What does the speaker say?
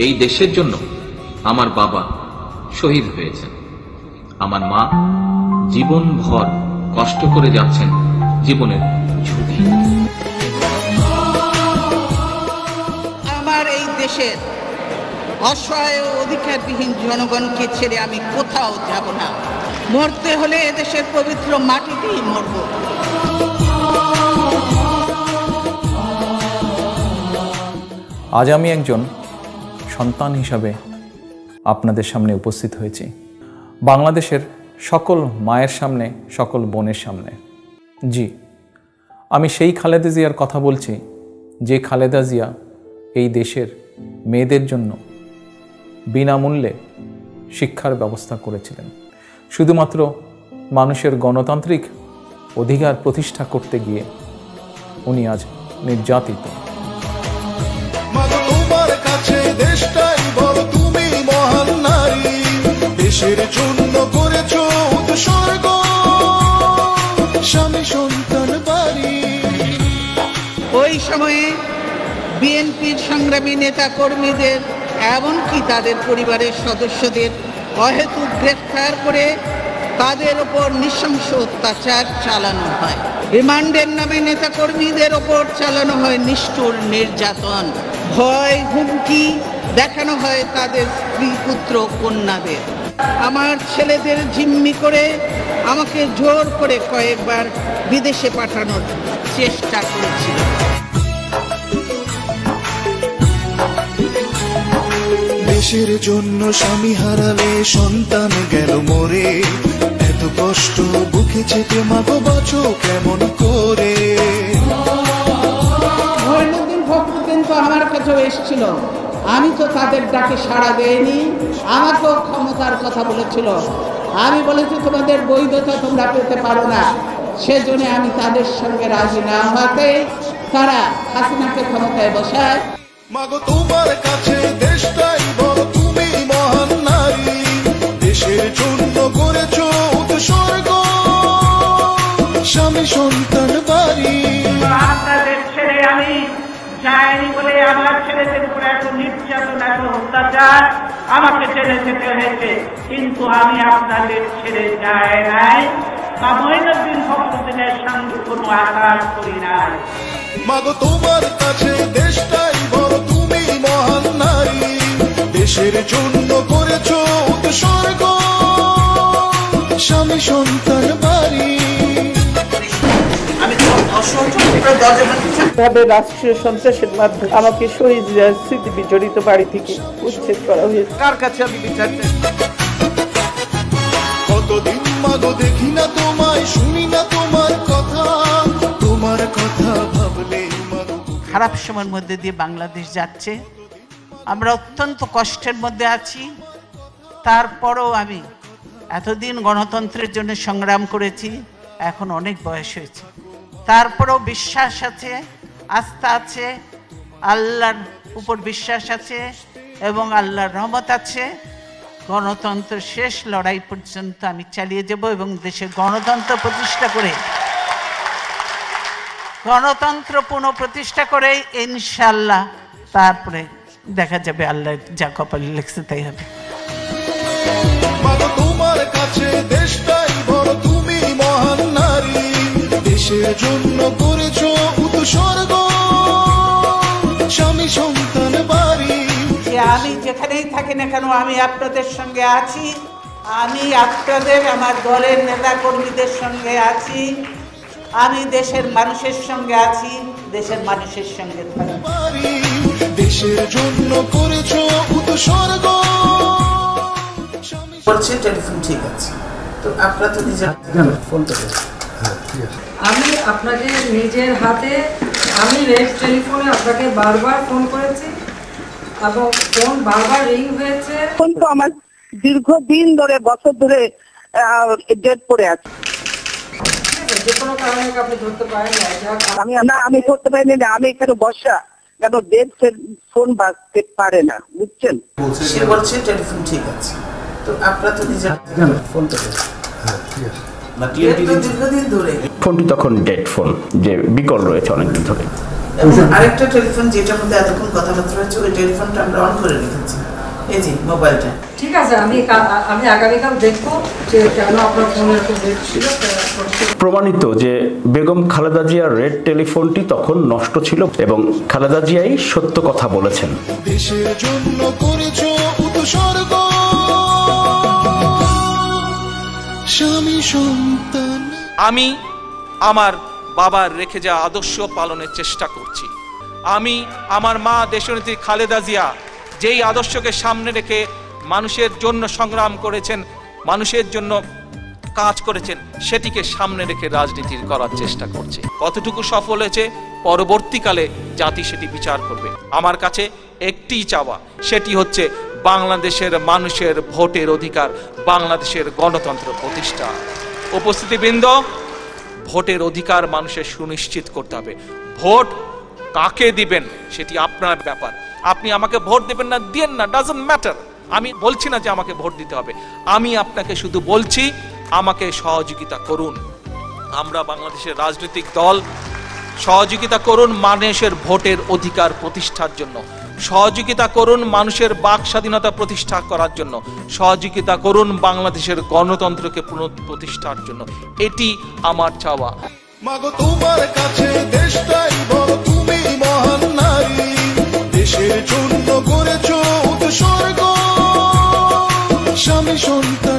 এই দেশের জন্য আমার বাবা শহীদ হয়েছেন, আমার মা জীবনভর কষ্ট করে যাচ্ছেন জীবনের ঝুঁকি। আমার এই দেশের অসহায় ও অধিকারবিহীন জনগণকে ছেড়ে আমি কোথাও যাব না। মরতে হলে এদেশের পবিত্র মাটিতেই মরব। আজ আমি একজন সন্তান হিসাবে আপনাদের সামনে উপস্থিত হয়েছি, বাংলাদেশের সকল মায়ের সামনে, সকল বোনের সামনে। জি, আমি সেই খালেদা জিয়ার কথা বলছি যে খালেদা জিয়া এই দেশের মেয়েদের জন্য বিনামূল্যে শিক্ষার ব্যবস্থা করেছিলেন। শুধুমাত্র মানুষের গণতান্ত্রিক অধিকার প্রতিষ্ঠা করতে গিয়ে উনি আজ নির্যাতিত। তোমার কাছে দেশটাই বড়, তুমি মহান নারী, দেশের জন্য করেছো উৎসর্গ, স্বামী সন্তান বাড়ি। ওই সময়ে বিএনপির সংগ্রামী নেতা কর্মীদের এমনকি তাদের পরিবারের সদস্যদের অহেতুক গ্রেফতার করে তাদের ওপর নৃশংস অত্যাচার চালানো হয়। রিমান্ডের নামে নেতা কর্মীদের ওপর চালানো হয় নিষ্ঠুর নির্যাতন, ভয় হুমকি দেখানো হয় তাদের স্ত্রী পুত্র কন্যাদের। আমার ছেলেদের জিম্মি করে আমাকে জোর করে কয়েকবার বিদেশে পাঠানোর চেষ্টা করেছিল। দেশের জন্য স্বামী হারালে সন্তান গেল মরে, এত কষ্ট বুকে চেপে মাগো বাঁচো কেমন করে। মঈনুদ্দিন ফখরুল কিন্তু আমার কাছেও এসেছিল, আমি তো তাদের ডাকে সাড়া দেয়নি, আমাকেও ক্ষমতার কথা বলেছিল। আমি বলেছি তোমাদের বৈধতা তোমরা পেতে পারো না, সেজন্য আমি তাদের সঙ্গে রাজি না হতে তারা হাসিনাকে ক্ষমতায় বসায়। মাগো তোমার কাছে দেশটাই বড়, তুমি মহান নারী, দেশের জন্য করেছো উৎসর্গ, স্বামী সন্তান বাড়ি। আপনাদের ছেড়ে আমি যাইনি বলে আমার ছেলেদের উপরে এত নির্যাতন, এত অত্যাচার আমাকে ছেড়ে যেতে হয়েছে, কিন্তু আমি আপনাদের ছেড়ে যাই নাই বা মঈনুদ্দিন ফখরুদ্দিনের সঙ্গে কোনো আঘাত করি নাই। মাগো তোমার কাছে দেশটাই বড়, তুমি মহান নারী, দেশের জন্য করেছো উৎসর্গ, স্বামী সন্তান বাড়ি। রাষ্ট্রীয় সন্ত্রাসের মাধ্যমে আমাকে শহীদ স্মৃতি বিজড়িত বাড়ি থেকে উচ্ছেদ করা হয়েছে। কার কাছে আমি বিচার চাই? কতদিন মাগো দেখি না তোমায়, শুনি না তোমার কথা, তোমার কথা ভাবলে খারাপ সময়ের মধ্যে দিয়ে বাংলাদেশ যাচ্ছে, আমরা অত্যন্ত কষ্টের মধ্যে আছি। তারপরও আমি এতদিন গণতন্ত্রের জন্য সংগ্রাম করেছি, এখন অনেক বয়স হয়েছে, তারপরেও বিশ্বাস আছে, আস্থা আছে, আল্লাহর উপর বিশ্বাস আছে এবং আল্লাহর রহমত আছে। গণতন্ত্র শেষ লড়াই পর্যন্ত আমি চালিয়ে যাব এবং দেশে গণতন্ত্র প্রতিষ্ঠা করে, গণতন্ত্র পুনঃপ্রতিষ্ঠা করে ইনশাআল্লাহ তারপরে দেখা যাবে, আল্লাহ যা কপালে লিখছে তাই হবে। তোমার কাছে দেশটাই বড়, তুমি মহান নারী, দেশের জন্য করেছো উৎসর্গ, স্বামী সন্তান বাড়ি। আমি যেখানেই থাকি না কেন আমি আপনাদের সঙ্গে আছি, আমি আপনাদের আমার দলের নেতা কর্মীদের সঙ্গে আছি, আমি দেশের মানুষের সঙ্গে আছি, দেশের মানুষের সঙ্গে থাকি। দেশের জন্য করেছো উৎসর্গ। টেলিফোন ঠিক আছে, তো আপনারা তো নিজের ফোনটা আমি আপনাকে নিজের হাতে, আমি রেড টেলিফোনে আপনাকে বারবার ফোন করেছি এবং ফোন বারবার রিং হয়েছে। ফোন তো আমার দীর্ঘদিন ধরে, বছর ধরে ডেট পড়ে আছে। যে কোনো কারণে আপনি ধরতে পারেন না, আমি ধরতে পারিনি না, আমি এখানে বসা কেন ডেট ফোন বাজতে পারে না, বুঝছেন? সে বলছে টেলিফোন ঠিক আছে, তো আপনারা তো নিজের ফোনটা ফোনটি তখন ডেড ফোন, যে বিকল রয়েছে অনেকদিন ধরে। আরেকটা টেলিফোন যেটার মধ্যে এতক্ষণ কথাবার্তা হচ্ছে ওই টেলিফোনটা আমরা অন করে রেখেছি, এই যে মোবাইলটা। ঠিক আছে, আমি আগামীকাল দেখবো যে কেন আপনার ফোন এরকম রেড ছিল। প্রমাণিত যে বেগম খালেদা জিয়ার রেড টেলিফোনটি তখন নষ্ট ছিল এবং খালেদা জিয়াই সত্য কথা বলেছেন। দেশের জন্য করেছো উৎসর্গ, স্বামী সন্তান। আমি আমার বাবার রেখে যাওয়া আদর্শ পালনের চেষ্টা করছি। আমি আমার মা দেশনেত্রী খালেদা জিয়া যেই আদর্শকে সামনে রেখে মানুষের জন্য সংগ্রাম করেছেন, মানুষের জন্য কাজ করেছেন, সেটিকে সামনে রেখে রাজনীতি করার চেষ্টা করছে। কতটুকু সফল হয়েছে পরবর্তীকালে জাতি সেটি বিচার করবে। আমার কাছে একটিই চাওয়া, সেটি হচ্ছে বাংলাদেশের মানুষের ভোটের অধিকার, বাংলাদেশের গণতন্ত্র প্রতিষ্ঠা। উপস্থিতিবৃন্দ, ভোটের অধিকার মানুষের সুনিশ্চিত করতে হবে। ভোট কাকে দিবেন সেটি আপনার ব্যাপার। আপনি আমাকে ভোট দেবেন না, দেন না, ডাজন্ট ম্যাটার। আমি বলছি না যে আমাকে ভোট দিতে হবে, আমি আপনাকে শুধু বলছি আমাকে সহযোগিতা করুন। আমরা বাংলাদেশের রাজনৈতিক দল, সহযোগিতা করুন মানুষের ভোটের অধিকার প্রতিষ্ঠার জন্য, সহযোগিতা করুন মানুষের বাক স্বাধীনতা প্রতিষ্ঠা করার জন্য, সহযোগিতা করুন বাংলাদেশের গণতন্ত্রকে পুনঃপ্রতিষ্ঠার জন্য। এটি আমার চাওয়া। মাগো তোমার কাছে দেশটাই বড়, তুমি মহান নারী, দেশের জন্য করেছো উৎসর্গ, স্বামী সন্তান